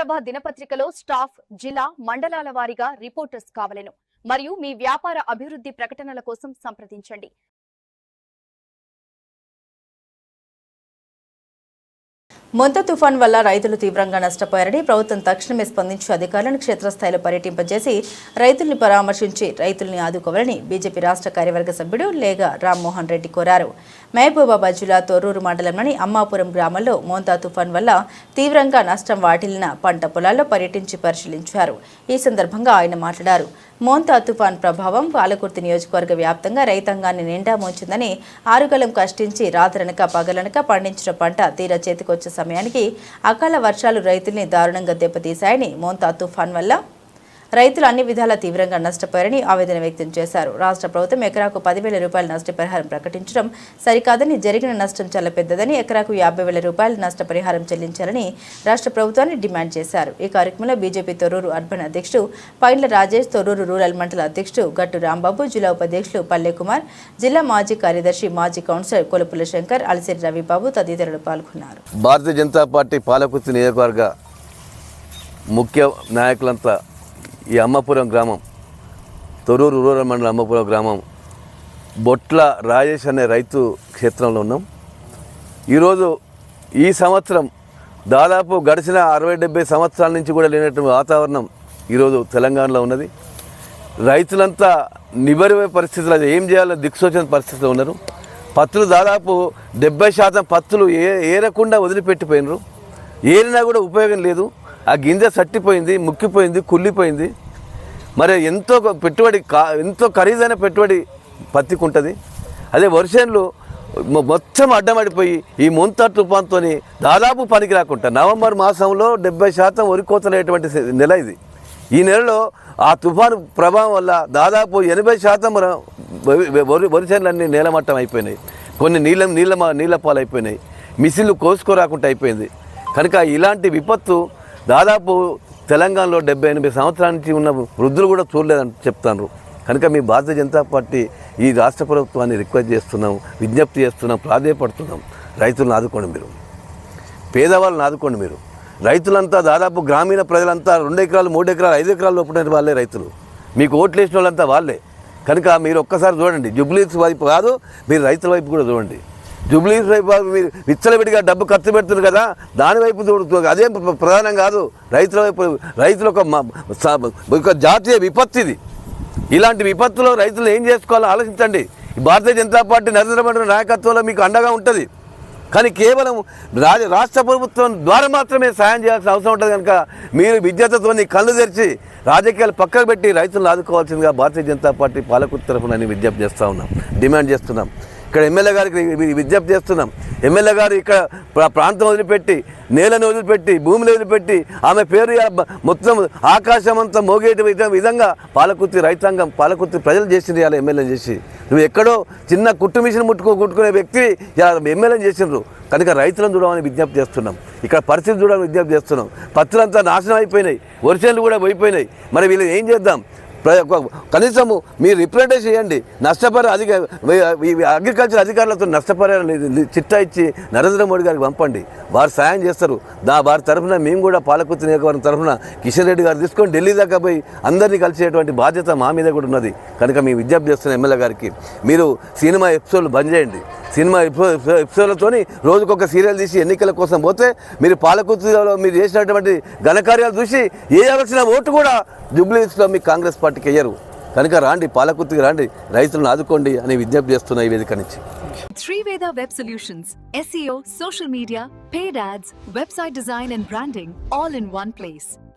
ఆంధ్రప్రభ దినపత్రికలో స్టాఫ్ జిల్లా మండలాల వారీగా రిపోర్టర్స్ కావలెను మరియు మీ వ్యాపార అభివృద్ధి ప్రకటనల కోసం సంప్రదించండి। మొంతా తుఫాన్ వల్ల రైతులు తీవ్రంగా నష్టపోయారని ప్రభుత్వం తక్షణమే స్పందించి అధికారులను క్షేత్రస్థాయిలో పర్యటింపజేసి రైతుల్ని పరామర్శించి రైతుల్ని ఆదుకోవాలని బీజేపీ రాష్ట్ర కార్యవర్గ సభ్యుడు లేగ రామ్మోహన్ రెడ్డి కోరారు। మహబూబాబాద్ జిల్లా తొర్రూరు మండలంలోని అమ్మాపురం గ్రామంలో మొంతా తుఫాన్ వల్ల తీవ్రంగా నష్టం వాటిల్లిన పంట పొలాల్లో పర్యటించి పరిశీలించారు। ఈ సందర్భంగా ఆయన మాట్లాడారు। మొంతా తుఫాన్ ప్రభావం పాలకుర్తి నియోజకవర్గ వ్యాప్తంగా రైతాంగాన్ని నిండా ముంచిందని, ఆరుగలం కష్టించి రాత్రనక పగలనక పండించిన పంట తీరా చేతికొచ్చే సమయానికి అకాల వర్షాలు రైతుల్ని దారుణంగా దెబ్బతీశాయని, మొంతా తుఫాన్ వల్ల రైతులు అన్ని విధాలా తీవ్రంగా నష్టపోయారని ఆవేదన వ్యక్తం చేశారు। రాష్ట్ర ప్రభుత్వం ఎకరాకు 10,000 రూపాయల నష్టపరిహారం ప్రకటించడం సరికాదని, జరిగిన నష్టం చాలా పెద్దదని, ఎకరాకు 50,000 రూపాయల నష్టపరిహారం చెల్లించాలని రాష్ట్ర ప్రభుత్వాన్ని డిమాండ్ చేశారు। ఈ కార్యక్రమంలో బీజేపీ తొర్రూరు అర్బన్ అధ్యక్షుడు పైండ్ల రాజేష్, తొర్రూరు రూరల్ మండల అధ్యక్షుడు గట్టు రాంబాబు, జిల్లా ఉపాధ్యక్షులు పల్లె కుమార్, జిల్లా మాజీ కార్యదర్శి మాజీ కౌన్సిలర్ కొలుపుల శంకర్, అలసిరి రవిబాబు తదితరులు పాల్గొన్నారు। భారతీయ జనతా పార్టీ పాలకుర్తి నియోజకవర్గ ముఖ్య నాయకులంతా ఈ అమ్మాపురం గ్రామం, తొర్రూరు రూరల్ మండలం అమ్మాపురం గ్రామం బొట్ల రాజేష్ అనే రైతు క్షేత్రంలో ఉన్నాం। ఈరోజు ఈ సంవత్సరం దాదాపు గడిచిన 60-70 సంవత్సరాల నుంచి కూడా లేనటువంటి వాతావరణం ఈరోజు తెలంగాణలో ఉన్నది। రైతులంతా నిబరిపోయే పరిస్థితులు, ఏం చేయాలో దిక్సూచన పరిస్థితిలో ఉన్నారు। పత్తులు దాదాపు 70% పత్తులు ఏరకుండా వదిలిపెట్టిపోయినారు, ఏరినా కూడా ఉపయోగం లేదు। ఆ గింజ సట్టిపోయింది, ముక్కిపోయింది, కుళ్ళిపోయింది। మరి ఎంతో ఖరీదైన పెట్టుబడి పత్తికి ఉంటుంది। అదే వర్షన్లు మొత్తం అడ్డమడిపోయి ఈ మొంతా తుఫాన్తో దాదాపు పనికి రాకుండా నవంబర్ మాసంలో 70% వరి కోతలేటువంటి నెల ఇది। ఈ నెలలో ఆ తుఫాను ప్రభావం వల్ల దాదాపు 80% వరిచేనులన్నీ నేలమట్టం అయిపోయినాయి, కొన్ని నీళ్ళ పాలు అయిపోయినాయి, మిషన్లు కోసుకోరాకుండా అయిపోయింది। కనుక ఇలాంటి విపత్తు దాదాపు తెలంగాణలో 70-80 సంవత్సరాల నుంచి ఉన్న వృద్ధులు కూడా చూడలేదని చెప్తాను। కనుక మీ భారతీయ జనతా పార్టీ ఈ రాష్ట్ర ప్రభుత్వాన్ని రిక్వెస్ట్ చేస్తున్నాం, విజ్ఞప్తి చేస్తున్నాం, ప్రాధేయపడుతున్నాం, రైతులను ఆదుకోండి, మీరు పేదవాళ్ళని ఆదుకోండి। మీరు రైతులంతా దాదాపు గ్రామీణ ప్రజలంతా 2 ఎకరాలు 3 ఎకరాలు 5 ఎకరాలు లోపల వాళ్ళే రైతులు, మీకు ఓట్లు వేసిన వాళ్ళంతా వాళ్ళే। కనుక మీరు ఒక్కసారి చూడండి, జూబ్లీస్ వైపు కాదు, మీరు రైతుల వైపు కూడా చూడండి। జూబ్లీస్ వైపు మీరు విచ్చలవిడిగా డబ్బు ఖర్చు పెడుతున్నారు కదా, దానివైపు చూడుతుంది, అదేం ప్రధానం కాదు। రైతుల వైపు, రైతుల ఒక జాతీయ విపత్తు ఇది। ఇలాంటి విపత్తులో రైతులు ఏం చేసుకోవాలో ఆలోచించండి। భారతీయ జనతా పార్టీ నరేంద్ర మోడీ నాయకత్వంలో మీకు అండగా ఉంటుంది, కానీ కేవలం రాష్ట్ర ప్రభుత్వం ద్వారా మాత్రమే సాయం చేయాల్సిన అవసరం ఉంటుంది। కనుక మీరు విద్యార్థితో కళ్ళు తెరిచి రాజకీయాలు పక్కకు పెట్టి రైతులను ఆదుకోవాల్సిందిగా భారతీయ జనతా పార్టీ పాలకుర్తి తరఫున విజ్ఞప్తి చేస్తూ ఉన్నాం, డిమాండ్ చేస్తున్నాం। ఇక్కడ ఎమ్మెల్యే గారికి విజ్ఞప్తి చేస్తున్నాం, ఎమ్మెల్యే గారు ఇక్కడ ప్రాంతం వదిలిపెట్టి, నేలను వదిలిపెట్టి, భూమిని వదిలిపెట్టి, ఆమె పేరు మొత్తం ఆకాశం అంతా మోగేటి విధంగా పాలకుర్తి రైతాంగం, పాలకుర్తి ప్రజలు చేసిండ్రు, ఇలా ఎమ్మెల్యే చేసి। నువ్వు ఎక్కడో చిన్న కుట్టు మిషన్ కుట్టుకునే వ్యక్తి ఇలా ఎమ్మెల్యేని చేసిండ్రు। కనుక రైతులను చూడమని విజ్ఞప్తి చేస్తున్నాం, ఇక్కడ పరిస్థితి చూడమని విజ్ఞప్తి చేస్తున్నాం। పత్తులంతా నాశనం అయిపోయినాయి, వర్షాలు కూడా పోయిపోయినాయి, మరి వీళ్ళు ఏం చేద్దాం? కనీసము మీరు రిప్రజెంటేషన్ చేయండి, అగ్రికల్చర్ అధికారులతో నష్టపరిహారం చిట్టా ఇచ్చి నరేంద్ర మోడీ గారికి పంపండి, వారు సాయం చేస్తారు। వారి తరఫున మేము కూడా పాలకుర్తి నియోజకవర్గం తరఫున కిషన్ రెడ్డి గారు తీసుకొని ఢిల్లీ దాకా పోయి అందరినీ కలిసేటువంటి బాధ్యత మా మీద కూడా ఉన్నది। కనుక మేము విజ్ఞప్తి చేస్తున్న ఎమ్మెల్యే గారికి, మీరు సినిమా ఎపిసోడ్లు బంద్ చేయండి। సినిమా ఎపిసోడ్లతో రోజుకొక సీరియల్ తీసి ఎన్నికల కోసం పోతే మీరు పాలకుర్తిలో మీరు చేసినటువంటి ఘనకార్యాలు చూసి వేయవలసిన ఓటు కూడా జూబ్లీస్లో మీకు కాంగ్రెస్ పార్టీకి వేయరు। కనుక రాండి, పాలకుర్తికి రాండి, రైతులను ఆదుకోండి అని విజ్ఞప్తి చేస్తున్న ఈ వేదిక నుంచి। Triveda Web Solutions, SEO, social media, paid ads, website design and branding, all in one place.